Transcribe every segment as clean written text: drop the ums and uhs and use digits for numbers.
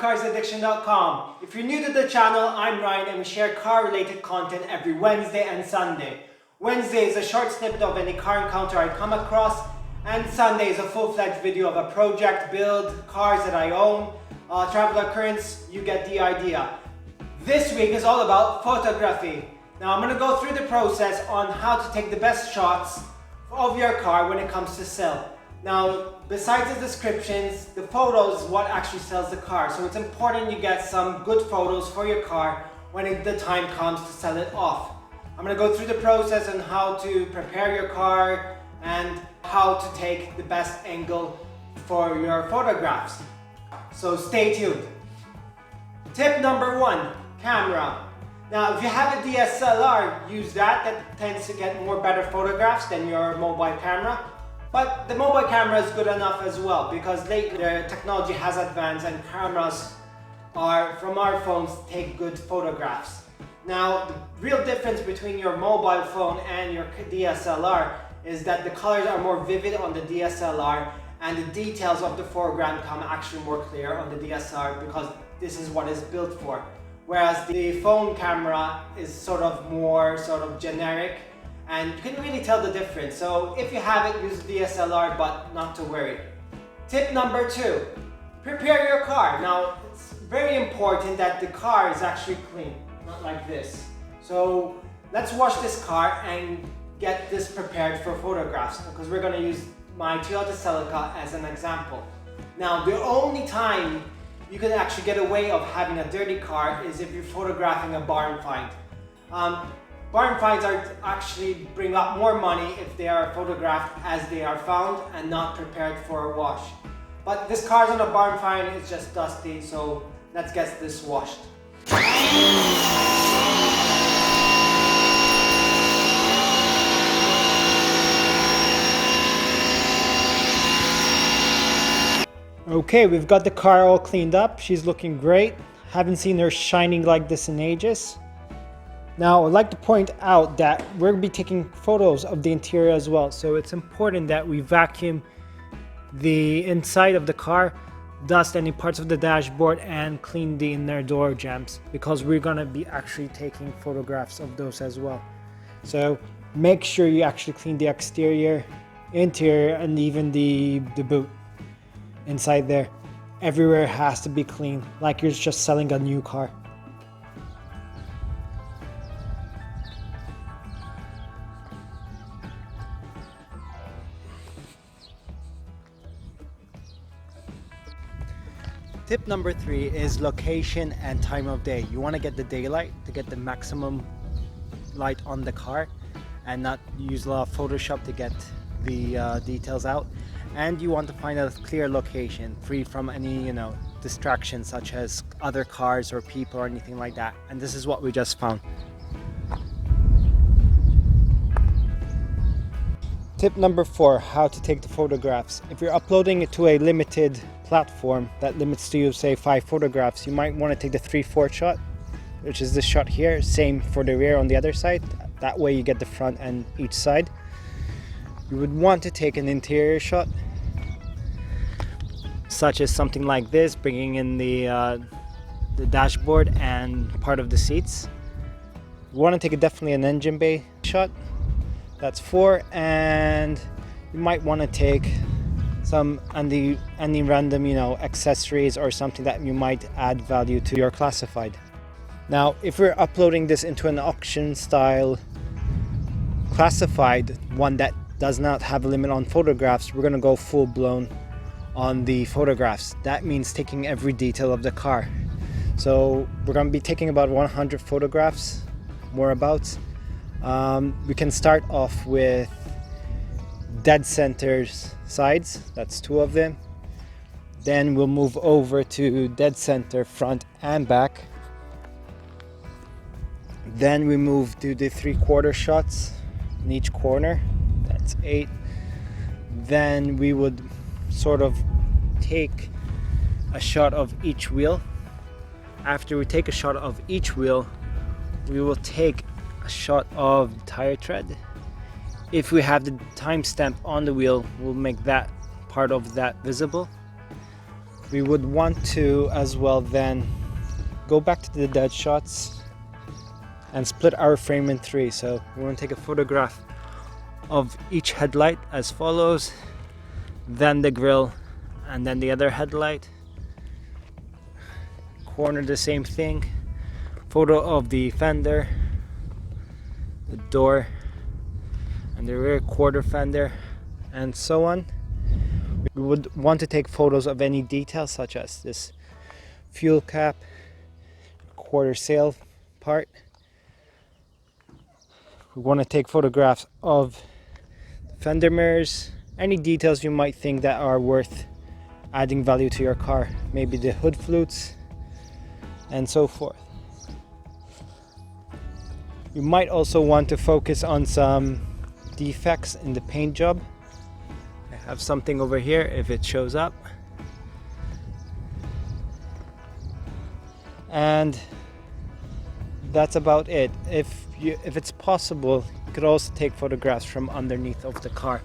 CarsAddiction.com. If you're new to the channel, I'm Ryan and we share car-related content every Wednesday and Sunday. Wednesday is a short snippet of any car encounter I come across, and Sunday is a full-fledged video of a project, build, cars that I own, travel occurrence. You get the idea. This week is all about photography. Now I'm going to go through the process on how to take the best shots of your car when it comes to sell. Now, besides the descriptions, the photos is what actually sells the car. So it's important you get some good photos for your car when the time comes to sell it off. I'm going to go through the process on how to prepare your car and how to take the best angle for your photographs. So stay tuned. Tip number 1, camera. Now, if you have a DSLR, use that. That tends to get better photographs than your mobile camera. But the mobile camera is good enough as well, because lately the technology has advanced and cameras from our phones take good photographs. Now, the real difference between your mobile phone and your DSLR is that the colors are more vivid on the DSLR and the details of the foreground come actually more clear on the DSLR because this is what it's built for. Whereas the phone camera is more generic, and you can really tell the difference. So if you have it, use DSLR, but not to worry. Tip number 2, prepare your car. Now, it's very important that the car is actually clean, not like this. So let's wash this car and get this prepared for photographs, because we're gonna use my Toyota Celica as an example. Now, the only time you can actually get away of having a dirty car is if you're photographing a barn find. Barn finds actually bring up more money if they are photographed as they are found and not prepared for a wash. But this car's on a barn find, it's just dusty, so let's get this washed. Okay, we've got the car all cleaned up. She's looking great. Haven't seen her shining like this in ages. Now, I'd like to point out that we're going to be taking photos of the interior as well. So it's important that we vacuum the inside of the car, dust any parts of the dashboard, and clean the inner door jambs, because we're going to be actually taking photographs of those as well. So make sure you actually clean the exterior, interior, and even the boot inside there. Everywhere has to be clean, like you're just selling a new car. Tip number 3 is location and time of day. You want to get the daylight to get the maximum light on the car and not use a lot of Photoshop to get the details out. And you want to find a clear location, free from any distractions such as other cars or people or anything like that. And this is what we just found. Tip number 4, how to take the photographs. If you're uploading it to a limited platform that limits to, say, 5 photographs, you might want to take the 3/4 shot, which is this shot here. Same for the rear on the other side. That way you get the front and each side. You would want to take an interior shot, such as something like this, bringing in the dashboard and part of the seats. You want to take definitely an engine bay shot. That's 4, and you might want to take some any random accessories or something that you might add value to your classified. Now, if we're uploading this into an auction style classified, one that does not have a limit on photographs, we're going to go full blown on the photographs. That means taking every detail of the car. So we're going to be taking about 100 photographs, more about. We can start off with dead center sides, that's 2 of them. Then we'll move over to dead center front and back. Then we move to the 3/4 shots in each corner, that's 8. Then we would take a shot of each wheel. After we take a shot of each wheel, we will take a shot of the tire tread. If we have the timestamp on the wheel, we'll make that part of that visible. we would want to as well then go back to the dead shots and split our frame in three. So we want to take a photograph of each headlight as follows, then the grille, and then the other headlight. Corner, the same thing. Photo of the fender, the door, and the rear quarter fender, and so on. We would want to take photos of any details such as this fuel cap, quarter sail part. We want to take photographs of fender mirrors, any details you might think that are worth adding value to your car, maybe the hood flutes and so forth. You might also want to focus on some defects in the paint job. I have something over here if it shows up. And that's about it. If it's possible, you could also take photographs from underneath of the car.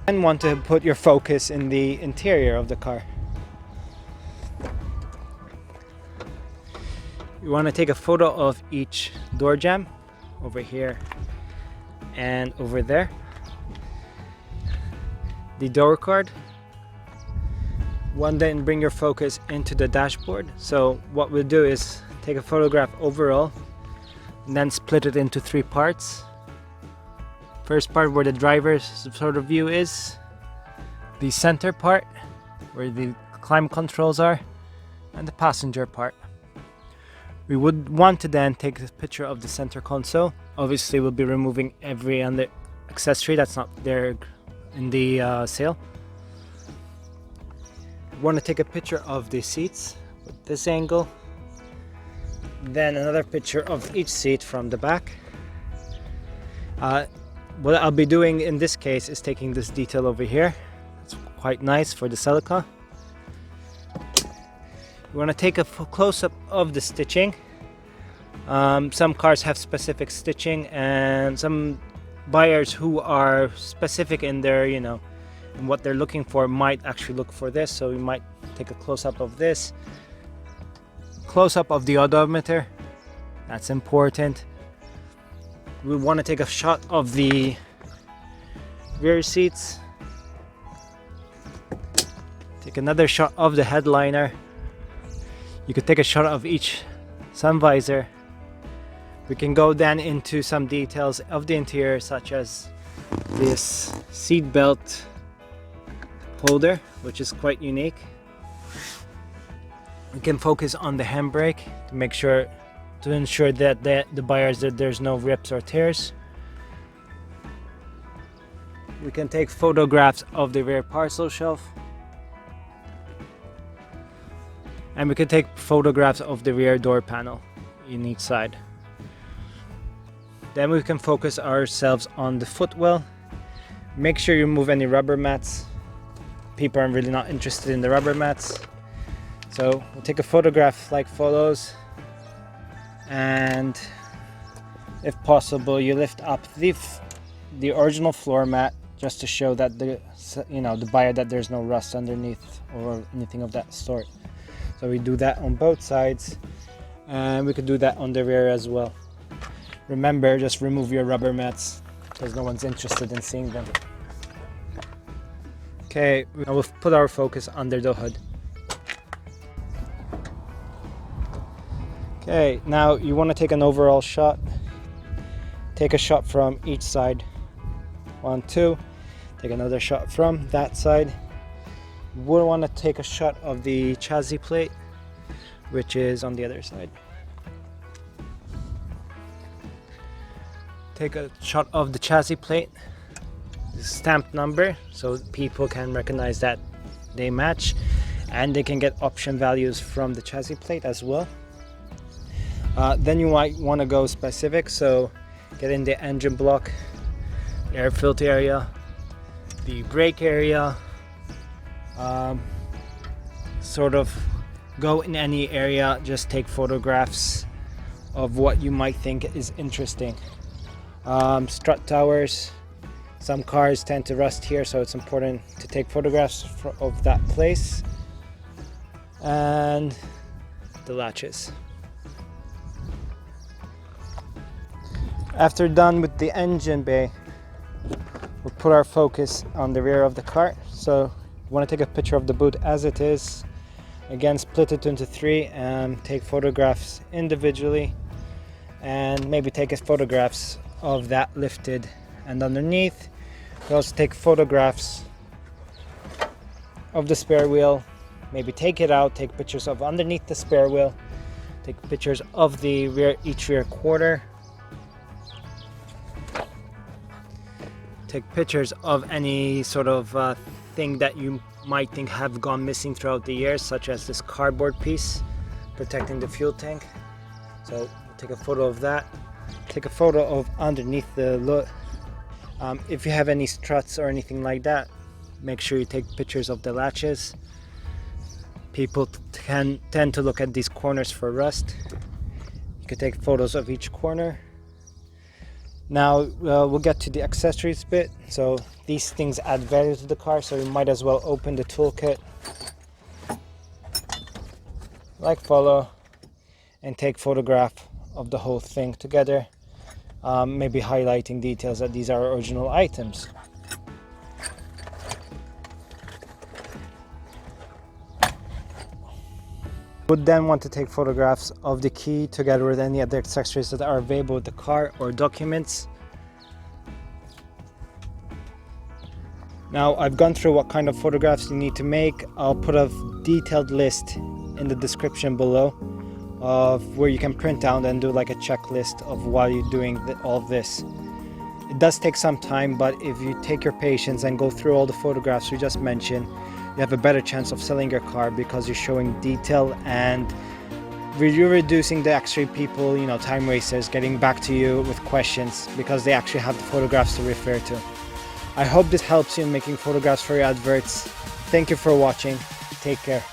And want to put your focus in the interior of the car. You want to take a photo of each door jamb over here and over there. The door card. Then bring your focus into the dashboard. So what we'll do is take a photograph overall and then split it into three parts. First part where the driver's sort of view is, the center part where the climate controls are, and the passenger part. We would want to then take a picture of the center console. Obviously we'll be removing every other accessory that's not there in the sale. We want to take a picture of the seats with this angle, then another picture of each seat from the back. What I'll be doing in this case is taking this detail over here. It's quite nice for the Celica. We want to take a close-up of the stitching. Some cars have specific stitching, and some buyers who are specific in their, in what they're looking for might actually look for this. So we might take a close-up of this. Close-up of the odometer. That's important. We want to take a shot of the rear seats. Take another shot of the headliner. You could take a shot of each sun visor. We can go then into some details of the interior, such as this seat belt holder, which is quite unique. We can focus on the handbrake to ensure that the buyers that there's no rips or tears. We can take photographs of the rear parcel shelf, and we can take photographs of the rear door panel in each side. Then we can focus ourselves on the footwell. Make sure you remove any rubber mats. People are really not interested in the rubber mats. So we'll take a photograph like follows, and if possible you lift up the original floor mat just to show that the buyer that there's no rust underneath or anything of that sort. So we do that on both sides, and we could do that on the rear as well. Remember, just remove your rubber mats because no one's interested in seeing them. Okay, now we'll put our focus under the hood. Okay, now you want to take an overall shot. Take a shot from each side. 1, 2. Take another shot from that side. You will want to take a shot of the chassis plate, which is on the other side. Take a shot of the chassis plate, the stamped number, so people can recognize that they match, and they can get option values from the chassis plate as well. Then you might want to go specific, so get in the engine block, air filter area, the brake area, sort of go in any area, just take photographs of what you might think is interesting. Strut towers, Some cars tend to rust here, so it's important to take photographs of that place. And the latches. After done with the engine bay, we'll put our focus on the rear of the car. So you want to take a picture of the boot as it is. Again, split it into 3 and take photographs individually, and maybe take photographs of that lifted and underneath. You also take photographs of the spare wheel, maybe take it out, take pictures of underneath the spare wheel, take pictures of the each rear quarter, take pictures of any sort of thing that you might think have gone missing throughout the years, such as this cardboard piece protecting the fuel tank. So take a photo of that. Take a photo of underneath the look. If you have any struts or anything like that, make sure you take pictures of the latches. People tend to look at these corners for rust. You can take photos of each corner. Now we'll get to the accessories bit. So these things add value to the car, so you might as well open the toolkit like follow and take photograph of the whole thing together, maybe highlighting details that these are original items. Would then want to take photographs of the key together with any other accessories that are available with the car or documents. Now I've gone through what kind of photographs you need to make. I'll put a detailed list in the description below of where you can print out and do like a checklist of while you're doing all of this. It does take some time, but if you take your patience and go through all the photographs we just mentioned, you have a better chance of selling your car because you're showing detail and you're reducing the extra people, time wasters, getting back to you with questions because they actually have the photographs to refer to. I hope this helps you in making photographs for your adverts. Thank you for watching. Take care.